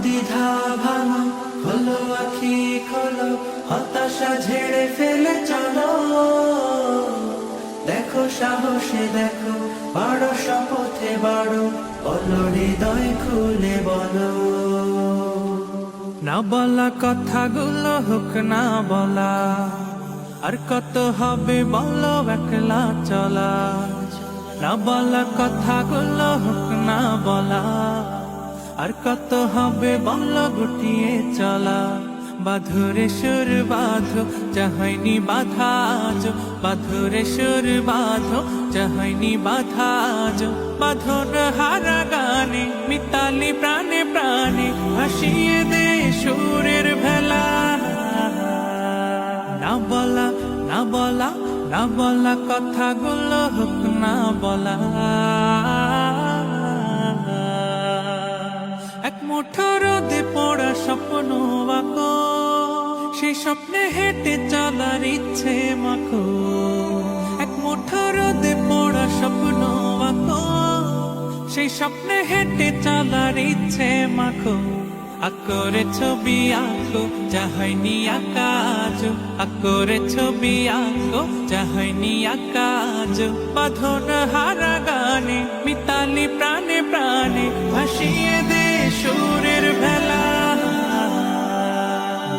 দ্বিধা ভাঙো, খোলো আখি খোলো, হতাশা ঝেড়ে ফেলে চলো। দেখো সাহসে দেখো, বাড়ো শপথে বাড়ো, বলো হৃদয় খুলে বলো। না বলা কথাগুলো হোক না বলা, আর কত হবে বলো একলা চলা। না বলা কথাগুলো হোক না বলা, আর কত হবে বলো গুটিয়ে চলা। বাঁধরে সুর বাঁধো, যা হয়নি বাধা আজ, বাঁধরে সুর বাঁধো, যা হয়নি বাধা আজ। বাঁধন হারা গানে মিতালি প্রাণে প্রাণে, ভাসিয়ে দে সুরের ভেলা। না বলা না বলা না বলা কথাগুলো হোক না বলা। এক মুঠো রোদে পড়া স্বপ্ন আঁকো, সেই স্বপ্নে হেঁটে চলার ইচ্ছে মাখো। এক মুঠো রোদে পড়া স্বপ্ন আঁকো, সেই স্বপ্নে হেঁটে চলার ইচ্ছে মাখো। আকরে ছবি আঁকো, যা হয়নি আঁকা আজ, আকরে ছবি আঁকো, যা হয়নি আঁকা আজ। বাঁধন হারা গানে মিতালি প্রাণে প্রাণে, ভাসিয়ে দে সুরের ভেলা।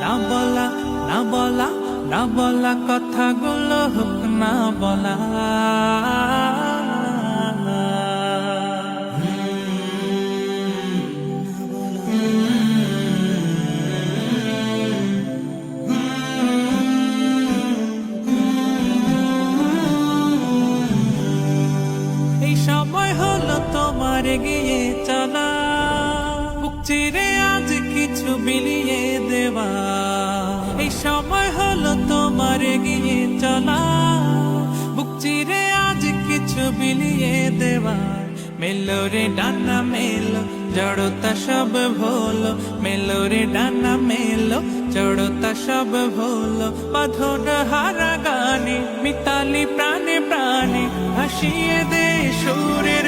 না বলা না বলা না বলা কথাগুলো হোক না বলা। এই সময় হলো তোমার এগিয়ে চলা, বুক চিরে আজ কিছু বিলিয়ে দেওয়া। এই সময় হলো তোমার এগিয়ে চলা, বুক চিরে আজ কিছু বিলিয়ে দেওয়া। মেলো রে ডানা মেলো, জড়তা সব ভোলো, মেলো রে ডানা মেলো, জড়তা সব ভোলো। বাঁধন হারা গানে মিতালি প্রাণে প্রাণে, ভাসিয়ে দে সুরের